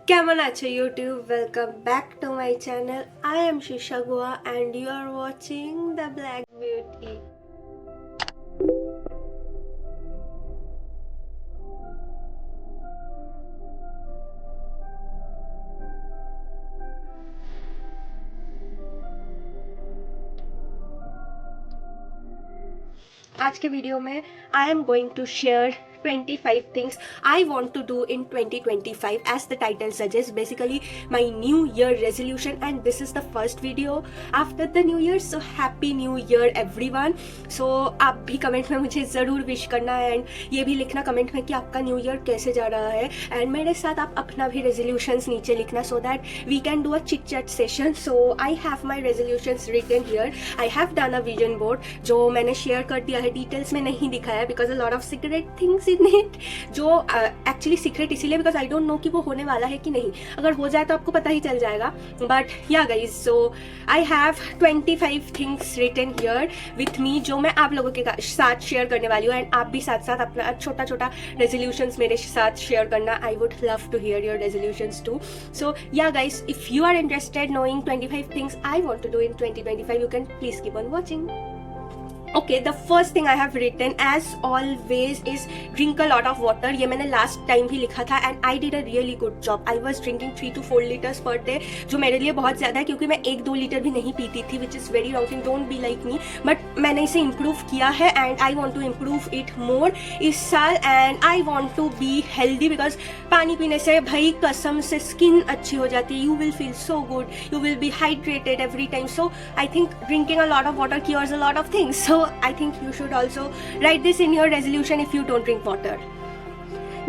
Keman ache YouTube, welcome back to my channel. I am Shisha Goa and you are watching The Black Beauty. आज के video में I am going to share 25 things I want to do in 2025 as the title suggests, basically my new year resolution, and this is the first video after the new year, so happy new year everyone. So आप भी comment में मुझे ज़रूर wish करना and ये भी लिखना comment में कि आपका न्यू ईयर कैसे जा रहा है, एंड मेरे साथ आप अपना भी रेजोल्यूशंस नीचे लिखना so that we can do a chit chat session. So I have my resolutions written here. I have done a vision board जो मैंने शेयर कर दिया है, डिटेल्स में नहीं दिखाया because a lot of secret things in it, जो actually secret इसीलिए बिकॉज आई डोंट नो कि वो होने वाला है कि नहीं. अगर हो जाए तो आपको पता ही चल जाएगा. But yeah guys, so I have 25 things written here with me जो मैं आप लोगों के साथ शेयर करने वाली हूँ, एंड आप भी साथ साथ अपना छोटा छोटा रेजोल्यूशंस मेरे साथ शेयर करना. I would love to hear your resolutions too. So ya guys, if you are interested knowing 25 things I want to do in 2025, you can please keep on watching. Okay, the first thing I have written as always is drink a lot of water. ये मैंने last time भी लिखा था and I did a really good job. I was drinking 3 to 4 liters per day, जो मेरे लिए बहुत ज़्यादा है क्योंकि मैं 1-2 लीटर भी नहीं पीती थी, which is very wrong thing. Don't be like me. But मैंने इसे improve किया है and I want to improve it more इस साल, and I want to be healthy because पानी पीने से भाई कसम से skin अच्छी हो जाती है. You will feel so good. You will be hydrated every time. So I think drinking a lot of water cures a lot of things. So I think you should also write this in your resolution if you don't drink water.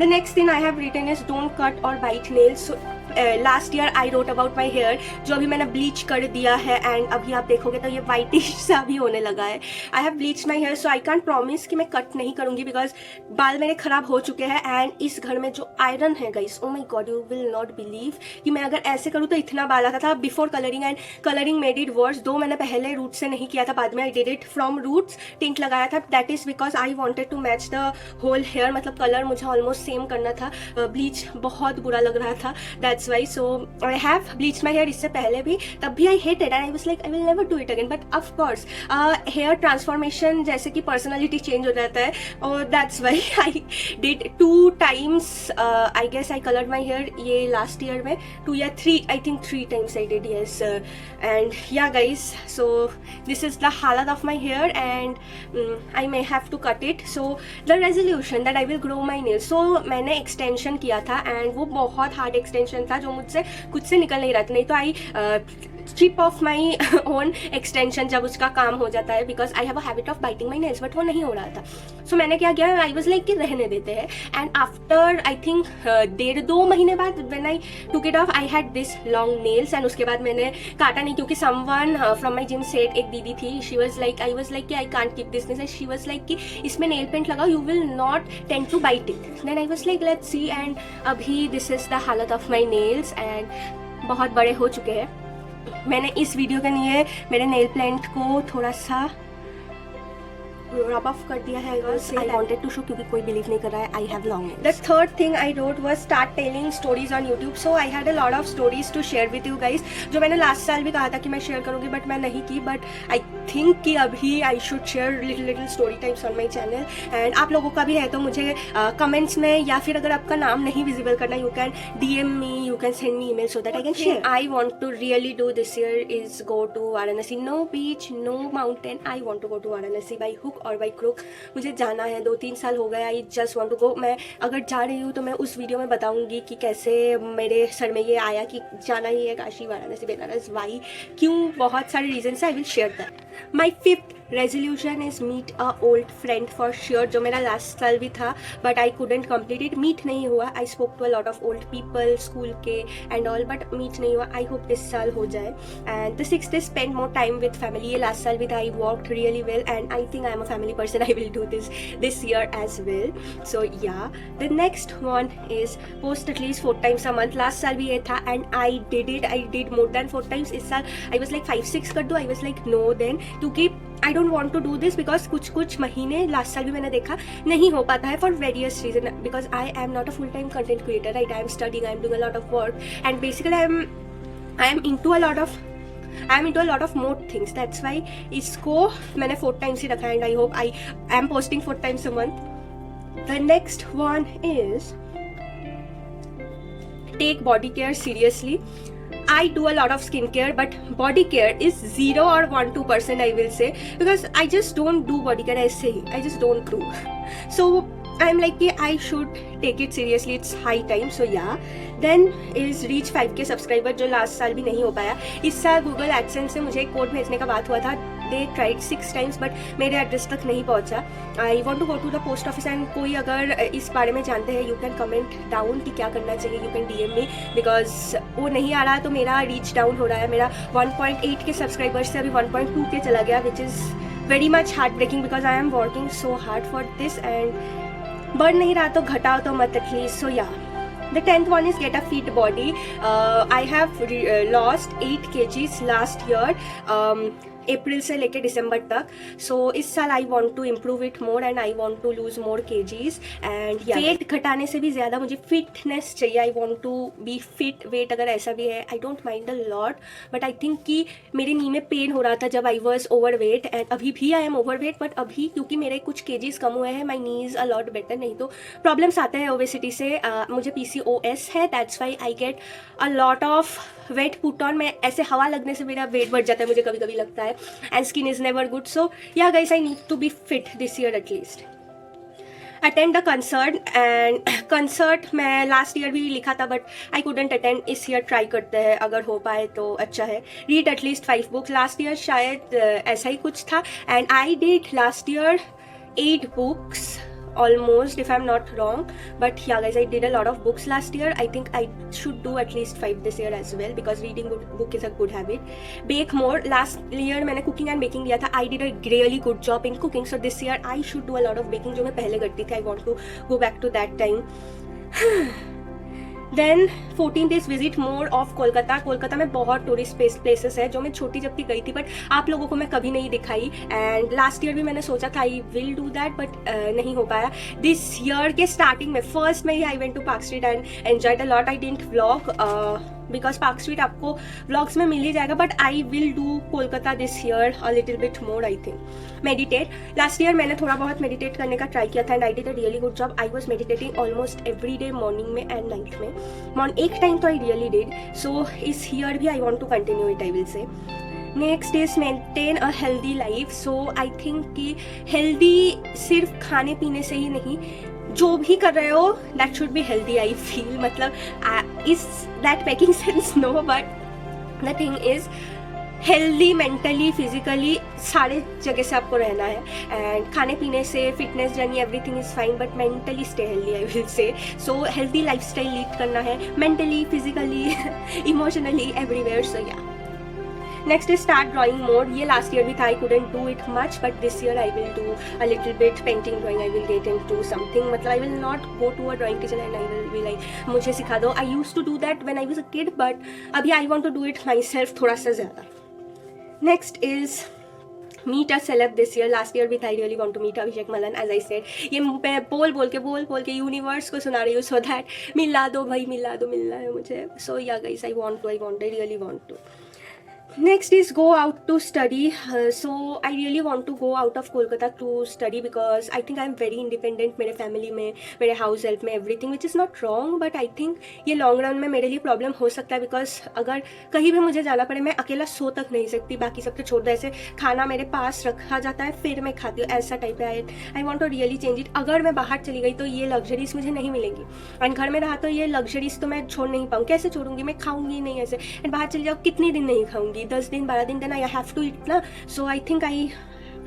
The next thing I have written is don't cut or bite nails. So last year I wrote about my hair जो अभी मैंने bleach कर दिया है, and अभी आप देखोगे तो ये वाइटिश सा भी होने लगा है. I have bleach my hair, so I can't promise कि मैं कट नहीं करूँगी बिकॉज बाल मेरे खराब हो चुके हैं. एंड इस घर में जो आयरन है guys, oh my God, you will not believe कि मैं अगर ऐसे करूँ तो इतना बाल आता था before colouring, and colouring made it worse. दो मैंने पहले रूट से नहीं किया था, बाद में I did it from roots, tint लगाया था. That is because I wanted to match the whole hair, मतलब कलर मुझे ऑलमोस्ट सेम करना था. ब्लीच बहुत बुरा लग रहा था, that's why. So I have bleach my hair इससे पहले भी, तब भी I hated and I was like I will never do it again. But of course hair transformation जैसे कि पर्सनालिटी चेंज हो जाता है, और that's why I did 2 times. I guess I coloured my hair ये लास्ट ईयर में 2 या 3, I think 3 times I did, yes. And या guys, so this is the हालत of my hair and I may have to cut it. So the resolution that I will grow my nails. So मैंने extension किया था and वो बहुत hard extension था जो मुझसे खुद से निकल नहीं रहा था. नहीं तो I strip off my own extension जब उसका काम हो जाता है, because I have a habit of biting my nails, but वो नहीं हो रहा था. सो मैंने क्या किया, आई वॉज लाइक कि रहने देते हैं. एंड आफ्टर आई थिंक 1.5-2 महीने बाद when I took it off I had this long nails, and उसके बाद मैंने काटा नहीं क्योंकि someone from my gym set, एक दीदी थी, she was like, I was like कि I can't keep this nails, she was like कि इसमें नेल पेंट लगाओ, you will not tend to bite it. Then I was like let's see, and अभी this is the हालत of my nails and बहुत बड़े हो चुके हैं. मैंने इस वीडियो के लिए मेरे नेल प्लेंट को थोड़ा सा रब ऑफ कर दिया है. आई वांटेड टू शो क्योंकि कोई बिलीव नहीं कर रहा है I have long nails. The third thing I wrote was start telling stories on YouTube. So I had a lot of stories to share with you guys, जो मैंने last साल भी कहा था कि मैं शेयर करूंगी बट मैं नहीं की. बट आई थिंक कि अभी I should share little story times on my channel. And आप लोगों का भी है तो मुझे कमेंट्स में, या फिर अगर आपका नाम नहीं विजिबल करना, you can DM me, you can send me email so that I can share. I want to really do this year is go to Varanasi. No beach, no mountain. I want to go to Varanasi by hook or by crook. मुझे जाना है, 2-3 साल हो गए. I just want to go. मैं अगर जा रही हूँ तो मैं उस वीडियो में बताऊंगी कि कैसे मेरे सर में ये आया कि जाना ही है काशी, वाराणसी, बनारस, वाई, क्यों, बहुत सारे रीजन से. I will share that. My 5th resolution is meet a old friend for sure, जो मेरा लास्ट साल भी था but I couldn't complete it. Meet नहीं हुआ. I spoke to a lot of old people school के and all, but meet नहीं हुआ. आई होप दिस साल हो जाए. And the 6th is spend more time with family. ये last साल भी था. I worked really well and I think I am a family person. I will do this year as well. So yeah, the next one is post at least 4 times a month. Last साल भी ये था and I did it. I did more than 4 times. इस साल I was like 5-6 कर दो. I was like no then, क्योंकि I don't want to do this because कुछ महीने लास्ट साल भी मैंने देखा नहीं हो पाता है for various reason, because I am not a full time content creator, right? I am studying, I am doing a lot of work and basically I am into a lot of more things, that's why इसको मैंने 4 times ही रखा है and I hope I am posting 4 times a month. The next one is take body care seriously. I do a lot of skincare, but body care is 0 or 1-2% I will say, because I just don't do body care ऐसे ही, I just don't do. So I'm like कि I should take it seriously, it's high time. So yeah, then is reach 5K subscriber जो last साल भी नहीं हो पाया. इस साल गूगल एडसेंस से मुझे एक कोड भेजने का बात हुआ था, दे ट्राइड 6 टाइम्स बट मेरे एड्रेस तक नहीं पहुंचा. I want to go to the post office and कोई अगर इस बारे में जानते हैं यू कैन कमेंट डाउन कि क्या करना चाहिए, you can DM me, because वो नहीं आ रहा तो मेरा रीच डाउन हो रहा है. मेरा 1.8 के सब्सक्राइबर्स से अभी 1.2 के चला गया, which is very much heartbreaking because I am working so hard for this and बढ़ नहीं रहा तो घटाओ तो मत एटलीस्ट. सो या the 10th one is get a fit body. I have lost 8 kgs last year, अप्रैल से लेके दिसंबर तक. सो इस साल I want to improve it more and I want to lose more kgs and weight घटाने से भी ज़्यादा मुझे फिटनेस चाहिए. I want to be fit. Weight अगर ऐसा भी है I don't mind a lot, but I think कि मेरे नी में पेन हो रहा था जब I was overweight and अभी भी I am overweight, but अभी क्योंकि मेरे कुछ केजीज कम हुए हैं माई नीज अ लॉट बेटर. नहीं तो प्रॉब्लम्स आते हैं ओबेसिटी से. मुझे PCOS है, that's why I get a lot of weight put on. मैं ऐसे हवा लगने से मेरा वेट बढ़ जाता है, मुझे कभी कभी लगता है, and skin is never good. So yeah guys, I need to be fit this year at least. Attend the concert and concert मैं last year भी लिखा था but I couldn't attend. इस year try करते हैं, अगर हो पाए तो अच्छा है. Read at least 5 books. Last year शायद ऐसा ही कुछ था and I did last year 8 books almost, if I'm not wrong, but yeah guys, I did a lot of books last year. I think I should do at least 5 this year as well because reading book is a good habit. Bake more. Last year मैंने cooking and baking लिया था. I did a really good job in cooking, so this year I should do a lot of baking जो मैं पहले करती थी. I want to go back to that time. Then 14 days visit more of Kolkata. Kolkata में बहुत tourist places है जो मैं छोटी जब भी गई थी बट आप लोगों को मैं कभी नहीं दिखाई. एंड लास्ट ईयर भी मैंने सोचा था I will do that but नहीं हो पाया. दिस ईयर के स्टार्टिंग में फर्स्ट में ही I went to Park Street and enjoyed a lot. I didn't vlog because Park Street आपको व्लॉग्स में मिल ही जाएगा, but I will do Kolkata this year a little bit more. I think meditate. Last year मैंने थोड़ा बहुत meditate करने का ट्राई किया था and I did a really good job. I was meditating almost every day morning में and night में. एक टाइम तो आई रियली डिड. सो इस ईयर भी I want to continue it, I will say. Next is maintain a healthy life. So I think कि healthy सिर्फ खाने पीने से ही नहीं, जो भी कर रहे हो that should be healthy. I feel मतलब is that making sense? No, but the thing is healthy mentally physically सारे जगह से आपको रहना है. एंड खाने पीने से fitness journey everything is fine but mentally stay healthy, I will say. So healthy lifestyle lead करना है mentally physically emotionally everywhere. So yeah next is start drawing more. ये लास्ट ईयर भी था. I couldn't do it much but this year I will do a little bit painting drawing. I will get into something. मतलब I will not go to a drawing teacher and I will be like मुझे सिखा दो. I used to do that when I was a kid but अभी I want to do it myself थोड़ा सा ज़्यादा. Next is meet a celeb this year. Last year भी था. I really want to meet Abhishek Malhan. As I said, ये मैं बोल के यूनिवर्स को सुना रही हूँ सो दैट मिला दो भाई, मिला दो, मिलना है मुझे. So yeah guys, I really want to. Next is go out to study. So I really want to go out of Kolkata to study because I think I'm very independent. मेरे family में, मेरे house help में everything, which is not wrong, but I think ये long run में मेरे लिए problem हो सकता है because अगर कहीं भी मुझे जाना पड़े मैं अकेला सो तक नहीं सकती. बाकी सब तो छोड़ दो. ऐसे खाना मेरे पास रखा जाता है फिर मैं खाती हूँ, ऐसा टाइप है. I want to really change it. अगर मैं बाहर चली गई तो ये लग्जरीज मुझे नहीं मिलेंगी एंड घर में रहा तो ये लग्जरीज तो मैं छोड़ नहीं पाऊँ. कैसे छोड़ूंगी? मैं खाऊंगी नहीं ऐसे. एंड बाहर चली जाओ कितने दिन नहीं खाऊंगी, 10 दिन 12 दिन, then I have to eat ना. So I think I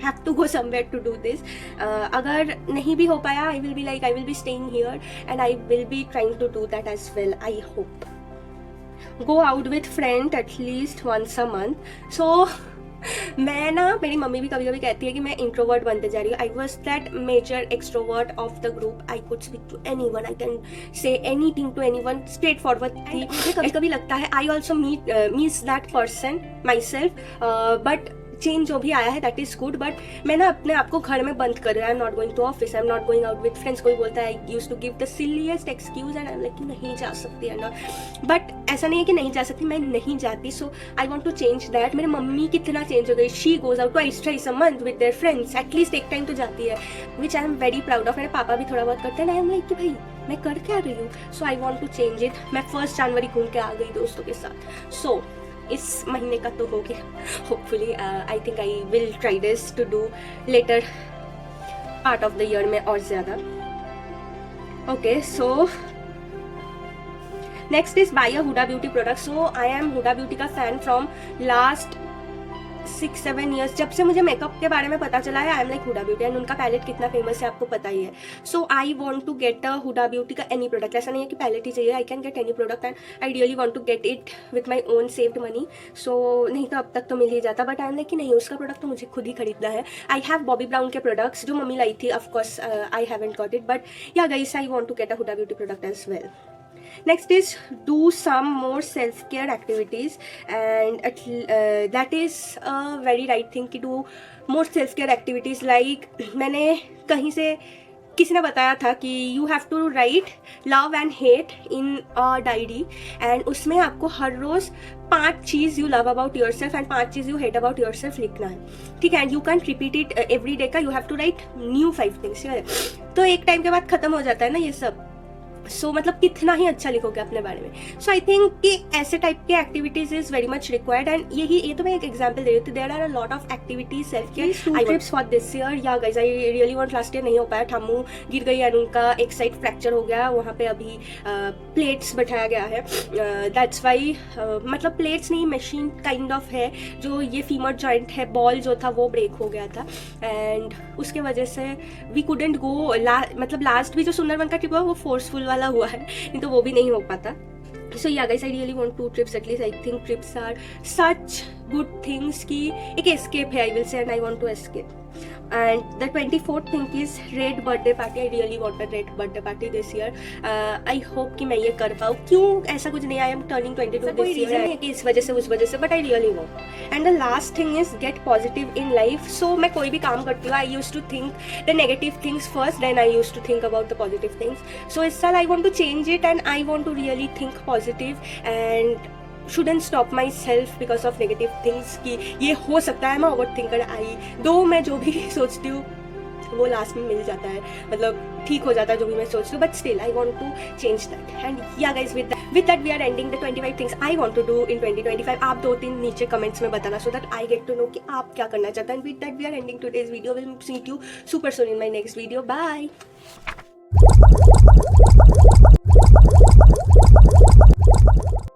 have to go somewhere to do this. अगर नहीं भी हो पाया I will be like I will be staying here and I will be trying to do that as well. I hope. Go out with friend at least once a month. So मैं ना, मेरी mummy भी कभी कभी कहती है कि मैं इंट्रोवर्ट बनते जा रही हूँ. I was that major extrovert of the group. I could speak to anyone, I can say anything to anyone, straightforward थी. मुझे कभी कभी लगता है I also miss that person myself, but change जो भी आया है दैट इज गुड, बट मैं ना अपने आप को घर में बंद कर रहा है। I am not going to office, I am not going out with friends. कोई बोलता है I use to give the silliest excuse and I am like नहीं जा सकती है ना, बट ऐसा नहीं है कि नहीं जा सकती, मैं नहीं जाती। So I want to change that. मेरी मम्मी कितना चेंज हो गई, she goes out twice a month with their friends, at least एक टाइम तो जाती है, which I am very proud of. मेरे पापा भी थोड़ा बहुत करते हैं, आई एम लाइक कि भाई मैं कर क्या रही हूँ। So I want to change it. मैं 1 जनवरी घूम के आ गई दोस्तों के साथ। सो इस महीने का तो हो गया, hopefully I think I will try this to do later part of the year में और ज़्यादा। Okay, so next is by a Huda beauty product. So I am Huda beauty का फैन फ्रॉम लास्ट 6-7 ईयर्स। जब से मुझे makeup के बारे में पता चला है, I am like Huda Beauty, and उनका पैलेट कितना फेमस है आपको पता ही है। So I want to get a Huda beauty का एनी प्रोडक्ट। ऐसा नहीं है कि पैलेट ही चाहिए, I can get any product and I really want to get it with my own saved money. So नहीं तो अब तक तो मिल ही जाता, बट आई एम लाइक कि नहीं, उसका प्रोडक्ट तो मुझे खुद ही खरीदना है। आई हैव बॉबी ब्राउन के प्रोडक्ट्स जो मम्मी लाई थी, of course I haven't got it, but yeah guys I want to get a Huda beauty product as well. Next is do some more self-care activities, and that is a very right thing कि do more self-care activities. like मैंने कहीं से किसी ने बताया था कि you have to write love and hate in a diary, and उसमें आपको हर रोज़ 5 चीज़ you love about yourself and 5 चीज़ you hate about yourself लिखना है, ठीक है. And you can repeat it every day का. You have to write new 5 things. तो एक टाइम के बाद खत्म हो जाता है ना ये सब. सो मतलब कितना ही अच्छा लिखोगे अपने बारे में. सो आई थिंक कि ऐसे टाइप के activities is very much required. And ये तो मैं एक एग्जांपल दे रही हूँ. There are a lot of activities self care trips for this year. Yeah guys I really want. Last year नहीं हो पाया, ठामू गिर गई एंड उनका एक साइड फ्रैक्चर हो गया. वहाँ पे अभी प्लेट्स बैठाया गया है. दैट्स वाई मतलब प्लेट्स नहीं, मशीन काइंड ऑफ है. जो ये फीमर जॉइंट है, बॉल जो था वो ब्रेक हो गया था, एंड उसके वजह से वी कुडेंट गो. मतलब लास्ट भी जो सुंदरबन का ट्रिप हुआ वो फोर्सफुल वाला हुआ है, नहीं तो वो भी नहीं हो पाता. So yeah guys, I really want 2 trips at least. I think trips are such good things कि एक escape है, I will say, and I want to escape. And the 24th thing is red birthday party. I really want a red birthday party this year. I hope कि मैं ये कर पाऊँ. क्यों ऐसा कुछ नहीं, I am turning 22 this year. नहीं है कि इस वजह से उस वजह से, but I really want. And the last thing is get positive in life. So मैं कोई भी काम करती हूँ, I used to think the negative things first, then I used to think about the positive things. So इस साल I want to change it and I want to really think positive and shouldn't stop myself because of negative things. कि ये हो सकता है, मैं over thinker दो मैं जो भी सोचती हूँ वो लास्ट में मिल जाता है, मतलब ठीक हो जाता है जो भी मैं सोचती हूँ, but still I want to change that. And या guys with that we are ending the 25 things I want to do in 2025. आप 2-3 नीचे कमेंट्स में बताना so that I get to know कि आप क्या करना चाहते हैं. With that we are ending today's video. Will meet you super soon in my next video. Bye.